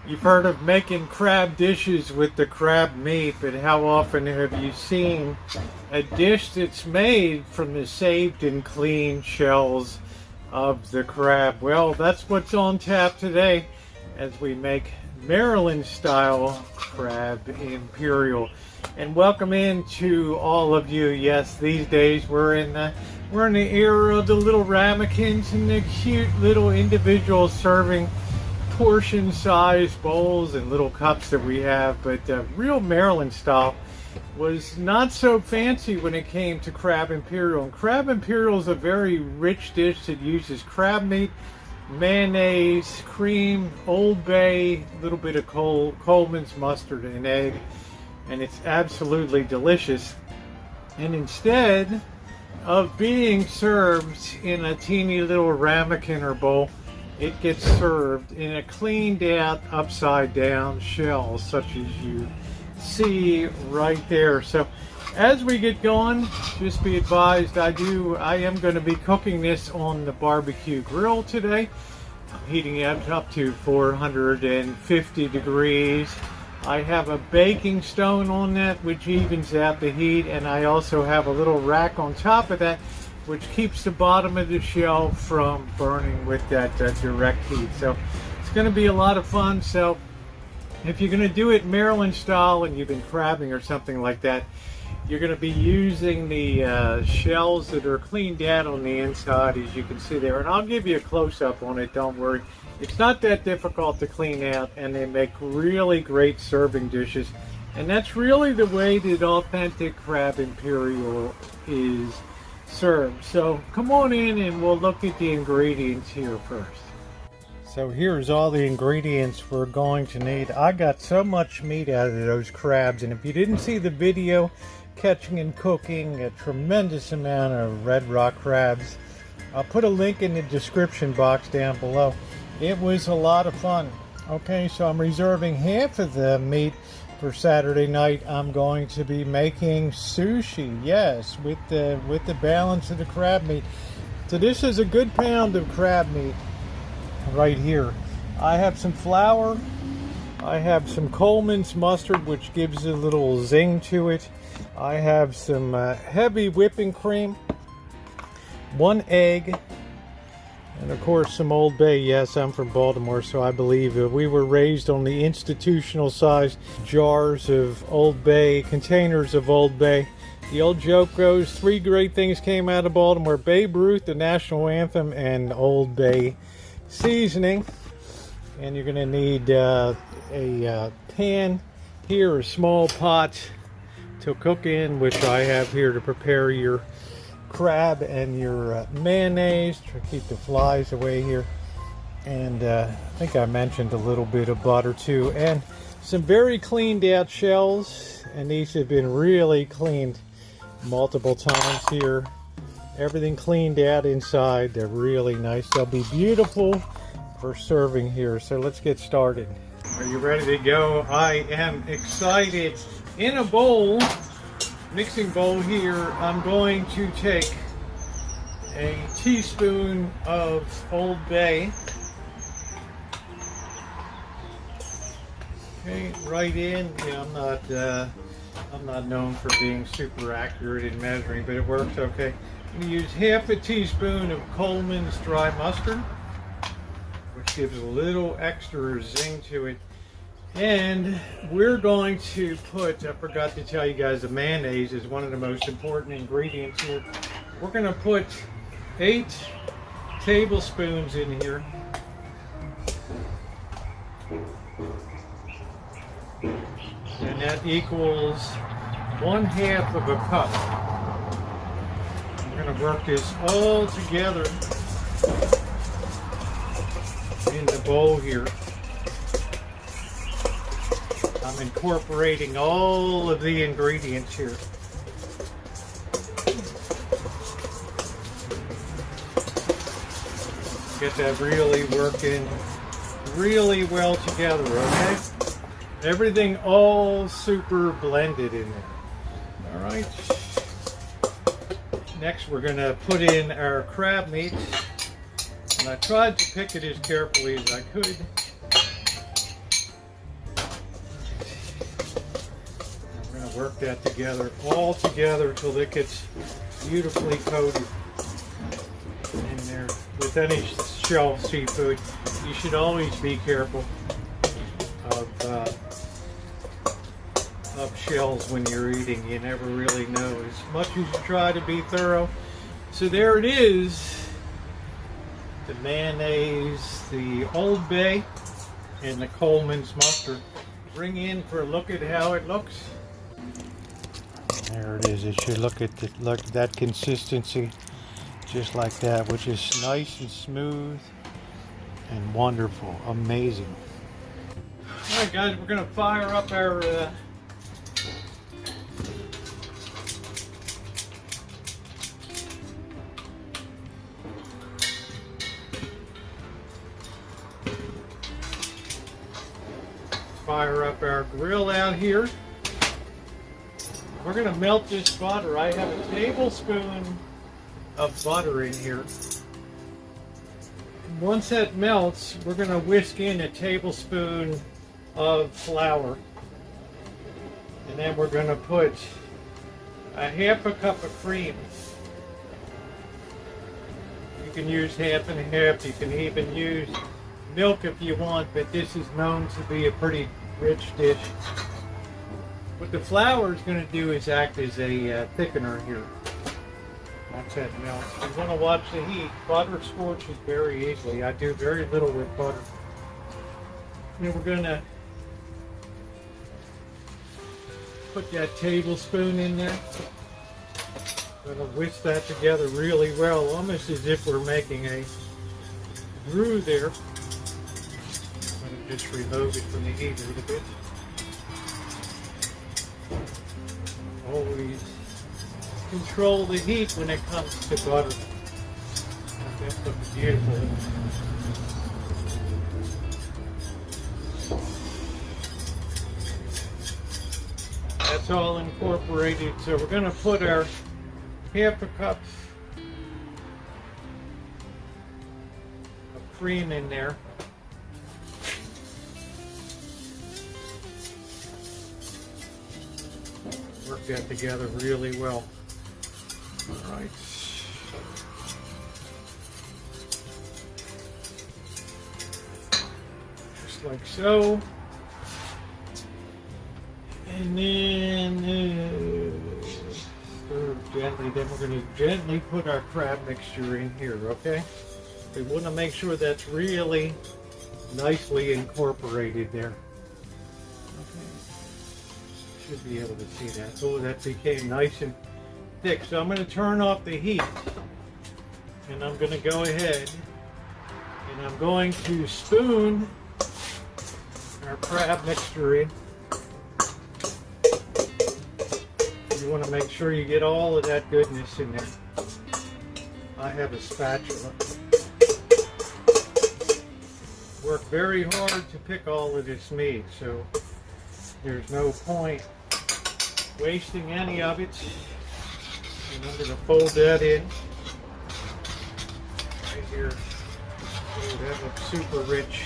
You've heard of making crab dishes with the crab meat, but how often have you seen a dish that's made from the saved and cleaned shells of the crab? Well, that's what's on tap today as we make Maryland style crab Imperial. And welcome in to all of you. Yes, these days we're in the era of the little ramekins and the cute little individual serving portion size bowls and little cups that we have, but real Maryland style was not so fancy when it came to crab Imperial. And crab Imperial is a very rich dish that uses crab meat, mayonnaise, cream, Old Bay, a little bit of Coleman's mustard and egg, and it's absolutely delicious. And instead of being served in a teeny little ramekin or bowl, it gets served in a cleaned out upside down shell such as you see right there. So as we get going, just be advised I am going to be cooking this on the barbecue grill today. I'm heating it up to 450 degrees. I have a baking stone on that which evens out the heat, and I also have a little rack on top of that which keeps the bottom of the shell from burning with that direct heat. So it's going to be a lot of fun. So if you're going to do it Maryland style and you've been crabbing or something like that, you're going to be using the shells that are cleaned out on the inside, as you can see there. And I'll give you a close-up on it, don't worry. It's not that difficult to clean out, and they make really great serving dishes. And that's really the way that authentic crab Imperial is served. So come on in and we'll look at the ingredients here first. So here's all the ingredients we're going to need. I got so much meat out of those crabs, and if you didn't see the video catching and cooking a tremendous amount of red rock crabs, I'll put a link in the description box down below. It was a lot of fun. Okay, so I'm reserving half of the meat for Saturday night. I'm going to be making sushi, yes, with the balance of the crab meat. So this is a good pound of crab meat right here. I have some flour. I have some Coleman's mustard, which gives a little zing to it. I have some heavy whipping cream, 1 egg, and of course some Old Bay. Yes, I'm from Baltimore, so I believe we were raised on the institutional size jars of Old Bay, containers of Old Bay. The old joke goes, 3 great things came out of Baltimore: Babe Ruth, the national anthem, and Old Bay seasoning. And you're going to need a pan here, a small pot to cook in, which I have here to prepare your crab, and your mayonnaise to keep the flies away here, and I think I mentioned a little bit of butter too, and some very cleaned out shells, and these have been really cleaned multiple times here. Everything cleaned out inside. They're really nice. They'll be beautiful for serving here. So let's get started. Are you ready to go? I am excited. In a bowl, mixing bowl here, I'm going to take a teaspoon of Old Bay. Okay, right in. Yeah, I'm not known for being super accurate in measuring, but it works okay. I'm going to use half a teaspoon of Coleman's dry mustard, which gives a little extra zing to it. And we're going to put, I forgot to tell you guys, the mayonnaise is one of the most important ingredients here. We're going to put 8 tablespoons in here. And that equals 1/2 of a cup. We're going to work this all together in the bowl here. I'm incorporating all of the ingredients here. Get that really working really well together, okay? Everything all super blended in there. All right. Next, we're going to put in our crab meat. And I tried to pick it as carefully as I could. work that together, all together till it gets beautifully coated in there. With any shell seafood, you should always be careful of shells when you're eating. You never really know, as much as you try to be thorough. So there it is, the mayonnaise, the Old Bay, and the Coleman's mustard. Bring in for a look at how it looks. There it is. It should look at that consistency, just like that, which is nice and smooth and wonderful, amazing. All right, guys, we're gonna fire up our grill out here. We're gonna melt this butter. I have a tablespoon of butter in here. Once that melts, we're gonna whisk in a tablespoon of flour. And then we're gonna put a half a cup of cream. You can use half and half. You can even use milk if you want, but this is known to be a pretty rich dish. What the flour is going to do is act as a thickener here. Once that melts, you want to watch the heat. Butter scorches very easily. I do very little with butter. Then we're going to put that tablespoon in there. Going to whisk that together really well, almost as if we're making a roux there. I'm going to just remove it from the heat a little bit. Always control the heat when it comes to butter. That's looking beautiful. That's all incorporated. So we're going to put our half a cup of cream in there. Work that together really well. All right. Just like so. And then stir gently. Then we're going to gently put our crab mixture in here, okay? We want to make sure that's really nicely incorporated there. Should be able to see that. Oh, that became nice and thick. So I'm going to turn off the heat, and I'm going to go ahead and I'm going to spoon our crab mixture in. You want to make sure you get all of that goodness in there. I have a spatula. Work very hard to pick all of this meat, so there's no point wasting any of it. And I'm going to fold that in right here. Oh, that looks super rich.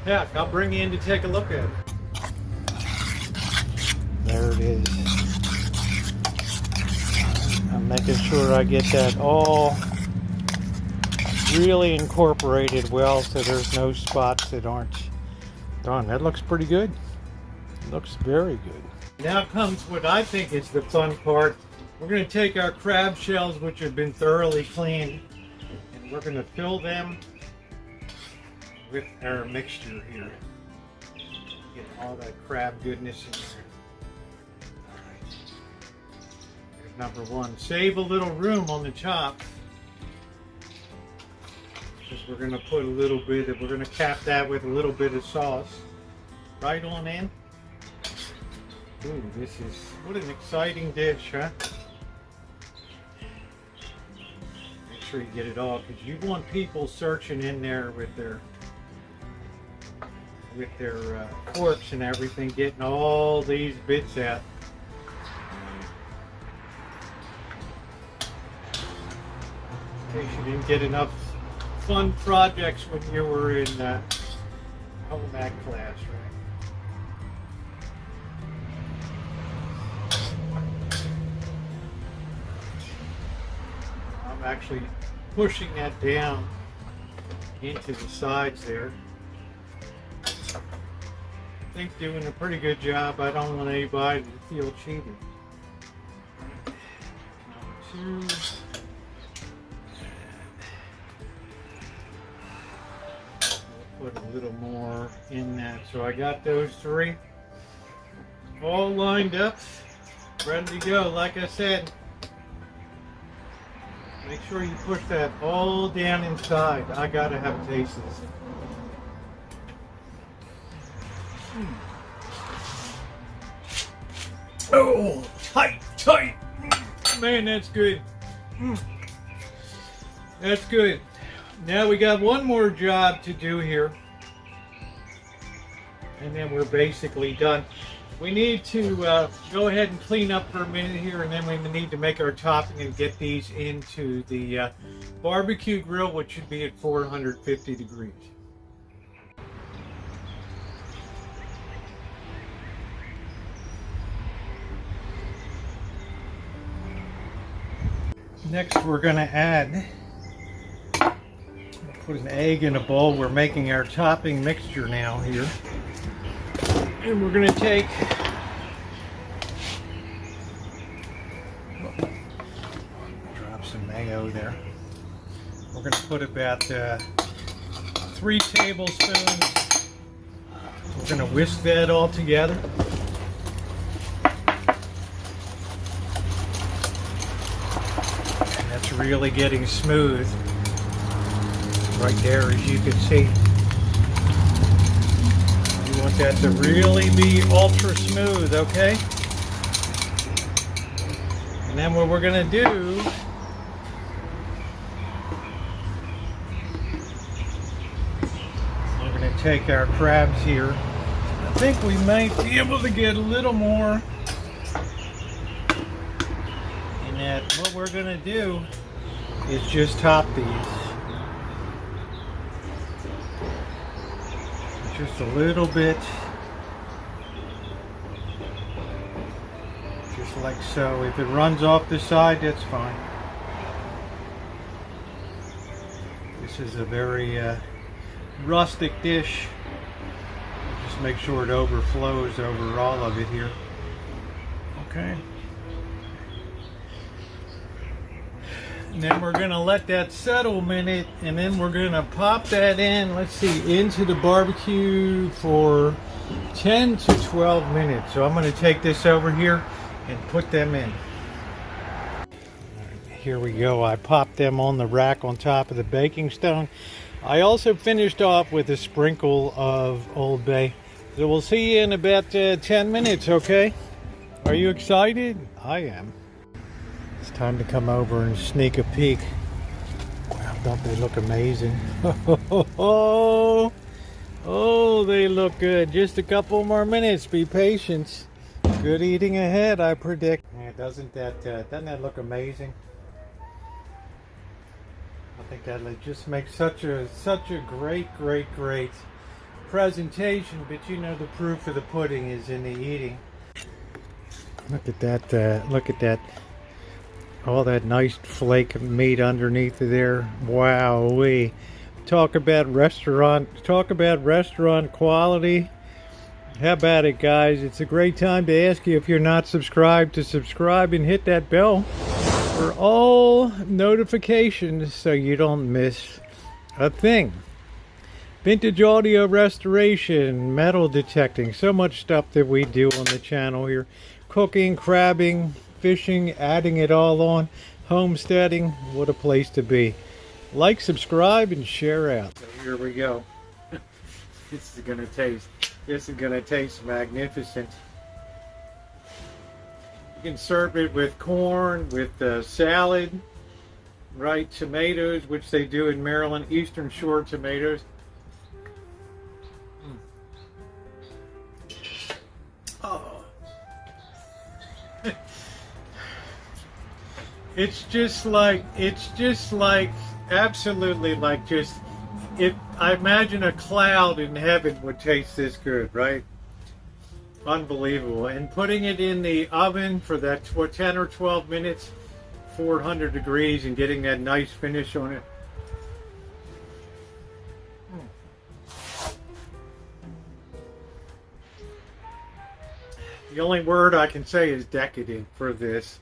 Heck, I'll bring you in to take a look at it. There it is. I'm making sure I get that all really incorporated well, so there's no spots that aren't done. That looks pretty good. It looks very good. Now comes what I think is the fun part. We're going to take our crab shells, which have been thoroughly cleaned, and we're going to fill them with our mixture here. Get all that crab goodness in there. All right. There's number one. Save a little room on the top, because we're going to put a little bit of, we're going to cap that with a little bit of sauce. Right on in. Ooh, this is, what an exciting dish, huh? Make sure you get it all, because you want people searching in there with their forks and everything, getting all these bits out. In case you didn't get enough fun projects when you were in home ec class, right? actually pushing that down into the sides there. I think doing a pretty good job. I don't want anybody to feel cheated. Number 2. Put a little more in that. So I got those 3 all lined up, ready to go. Like I said, make sure you push that all down inside. I gotta have a taste of this. Oh, tight. Man, that's good. That's good. Now we got one more job to do here, and then we're basically done. We need to go ahead and clean up for a minute here, and then we need to make our topping and get these into the barbecue grill, which should be at 450 degrees. Next, we're going to add, put an egg in a bowl. We're making our topping mixture now here. And we're going to take, drop some mayo there. We're going to put about 3 tablespoons. We're going to whisk that all together. And that's really getting smooth right there, as you can see. You want that to really be ultra smooth, okay? And then what we're going to do, we're going to take our crabs here. I think we might be able to get a little more. And that what we're going to do is just top these. Just a little bit, just like so. If it runs off the side, that's fine. This is a very rustic dish. Just make sure it overflows over all of it here. Okay. And then we're going to let that settle a minute, and then we're going to pop that in, let's see, into the barbecue for 10 to 12 minutes. So I'm going to take this over here and put them in. Here we go. I popped them on the rack on top of the baking stone. I also finished off with a sprinkle of Old Bay. So we'll see you in about 10 minutes, okay? Are you excited? I am. It's time to come over and sneak a peek. Wow, don't they look amazing? Oh, they look good. Just a couple more minutes. Be patient. Good eating ahead, I predict. Yeah, doesn't that look amazing? I think that just makes such a great presentation. But you know, the proof of the pudding is in the eating. Look at that. Look at that. All that nice flake of meat underneath of there. Wow-wee. Talk about restaurant quality. How about it, guys? It's a great time to ask you, if you're not subscribed, to subscribe and hit that bell for all notifications so you don't miss a thing. Vintage audio restoration, metal detecting, so much stuff that we do on the channel here. Cooking, crabbing, fishing, adding it all on, homesteading. What a place to be. Like, subscribe, and share out. So here we go. This is gonna taste magnificent. You can serve it with corn, with salad, right? Tomatoes, which they do in Maryland, Eastern Shore tomatoes. Oh. It's just like absolutely like just, if I imagine a cloud in heaven would taste this good, right? Unbelievable. And putting it in the oven for that 10 or 12 minutes 400 degrees and getting that nice finish on it. The only word I can say is decadent for this.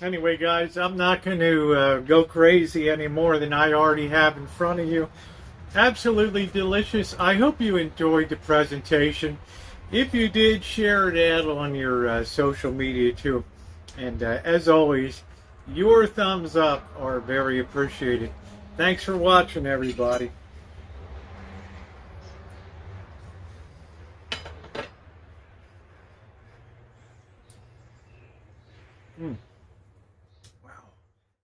Anyway, guys, I'm not going to go crazy any more than I already have in front of you. Absolutely delicious. I hope you enjoyed the presentation. If you did, share it out on your social media too. And as always, your thumbs up are very appreciated. Thanks for watching, everybody.